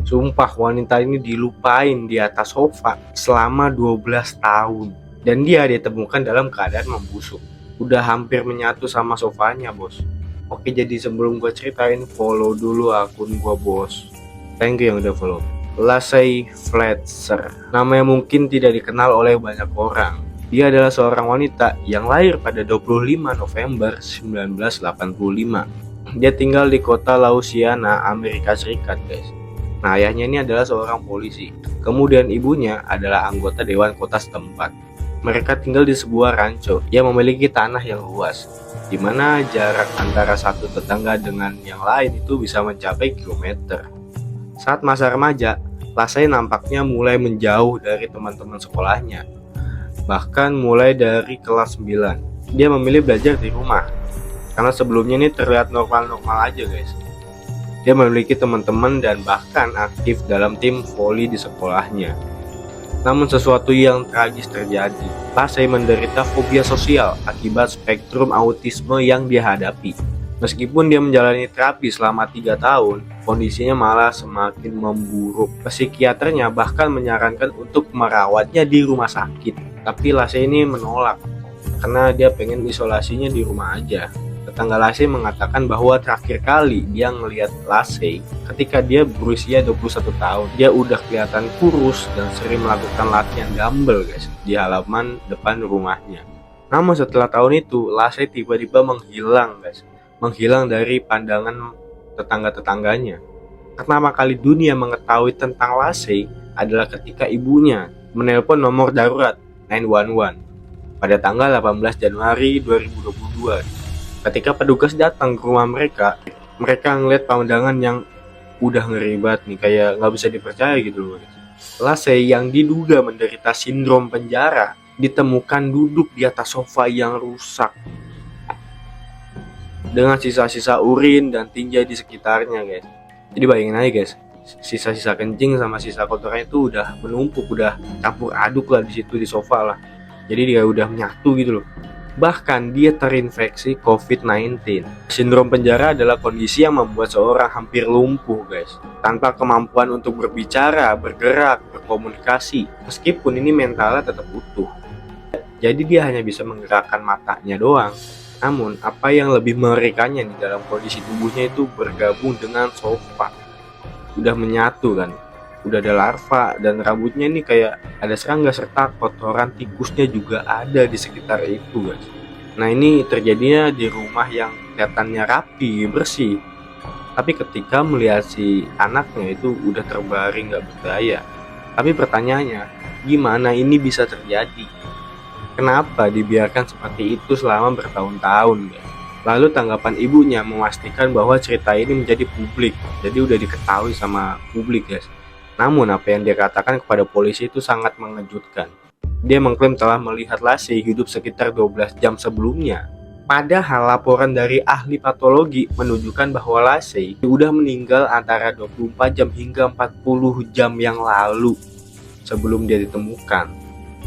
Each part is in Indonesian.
Sumpah, wanita ini dilupain di atas sofa selama 12 tahun. Dan dia ditemukan dalam keadaan membusuk. Udah hampir menyatu sama sofanya, bos. Oke, jadi sebelum gue ceritain, follow dulu akun gue, bos. Thank you yang udah follow. Lacey Fletcher. Namanya mungkin tidak dikenal oleh banyak orang. Dia adalah seorang wanita yang lahir pada 25 November 1985. Dia tinggal di kota Louisiana, Amerika Serikat, guys. Nah, ayahnya ini adalah seorang polisi. Kemudian ibunya adalah anggota dewan kota setempat. Mereka tinggal di sebuah rancho yang memiliki tanah yang luas, di mana jarak antara satu tetangga dengan yang lain itu bisa mencapai kilometer. Saat masa remaja, Lacey nampaknya mulai menjauh dari teman-teman sekolahnya. Bahkan mulai dari kelas 9, dia memilih belajar di rumah. Karena sebelumnya ini terlihat normal-normal aja, guys. Dia memiliki teman-teman dan bahkan aktif dalam tim voli di sekolahnya. Namun sesuatu yang tragis terjadi. Lacey menderita fobia sosial akibat spektrum autisme yang dia hadapi. Meskipun dia menjalani terapi selama 3 tahun, kondisinya malah semakin memburuk. Psikiaternya bahkan menyarankan untuk merawatnya di rumah sakit. Tapi Lacey ini menolak karena dia pengen isolasinya di rumah aja. Tetangga Lacey mengatakan bahwa terakhir kali dia ngelihat Lacey ketika dia berusia 21 tahun. Dia udah kelihatan kurus dan sering melakukan latihan dumbbell, guys, di halaman depan rumahnya. Namun setelah tahun itu, Lacey tiba-tiba menghilang, guys. Menghilang dari pandangan tetangga-tetangganya. Pertama kali dunia mengetahui tentang Lacey adalah ketika ibunya menelpon nomor darurat 911 pada tanggal 18 Januari 2022. Ketika petugas datang ke rumah mereka ngeliat pemandangan yang udah ngeri banget nih, kayak nggak bisa dipercaya gitu loh. Lacey yang diduga menderita sindrom penjara ditemukan duduk di atas sofa yang rusak dengan sisa-sisa urin dan tinja di sekitarnya, guys. Jadi bayangin aja, guys, sisa-sisa kencing sama sisa kotorannya itu udah menumpuk, udah campur aduk lah di situ di sofa lah. Jadi dia udah menyatu gitu loh. Bahkan dia terinfeksi COVID-19. Sindrom penjara adalah kondisi yang membuat seorang hampir lumpuh, guys, tanpa kemampuan untuk berbicara, bergerak, berkomunikasi. Meskipun ini mentalnya tetap utuh. Jadi dia hanya bisa menggerakkan matanya doang. Namun apa yang lebih mengerikannya di dalam kondisi tubuhnya itu bergabung dengan sofa. Udah menyatu kan. Udah ada larva dan rambutnya ini kayak ada serangga serta kotoran tikusnya juga ada di sekitar itu, guys. Nah, ini terjadinya di rumah yang kelihatannya rapi, bersih. Tapi ketika melihat si anaknya itu udah terbaring gak berdaya. Tapi pertanyaannya, gimana ini bisa terjadi? Kenapa dibiarkan seperti itu selama bertahun-tahun, guys? Lalu tanggapan ibunya memastikan bahwa cerita ini menjadi publik. Jadi udah diketahui sama publik, guys. Namun apa yang dia katakan kepada polisi itu sangat mengejutkan. Dia mengklaim telah melihat Lacey hidup sekitar 12 jam sebelumnya. Padahal laporan dari ahli patologi menunjukkan bahwa Lacey sudah meninggal antara 24 jam hingga 40 jam yang lalu sebelum dia ditemukan.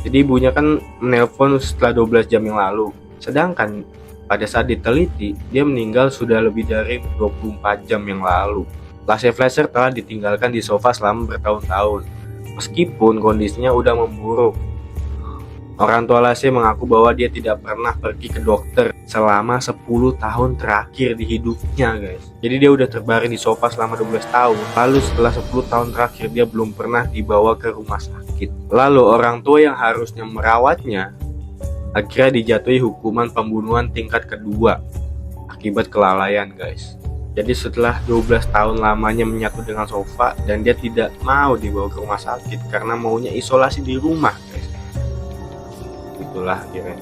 Jadi ibunya kan menelpon setelah 12 jam yang lalu. Sedangkan pada saat diteliti, dia meninggal sudah lebih dari 24 jam yang lalu. Lacey Fletcher telah ditinggalkan di sofa selama bertahun-tahun, meskipun kondisinya udah memburuk. Orang tua Lacey mengaku bahwa dia tidak pernah pergi ke dokter selama 10 tahun terakhir di hidupnya, guys. Jadi dia udah terbaring di sofa selama 12 tahun. Lalu setelah 10 tahun terakhir dia belum pernah dibawa ke rumah sakit. Lalu orang tua yang harusnya merawatnya akhirnya dijatuhi hukuman pembunuhan tingkat kedua akibat kelalaian, guys. Jadi setelah 12 tahun lamanya menyatu dengan sofa dan dia tidak mau dibawa ke rumah sakit karena maunya isolasi di rumah, guys. Itulah akhirnya.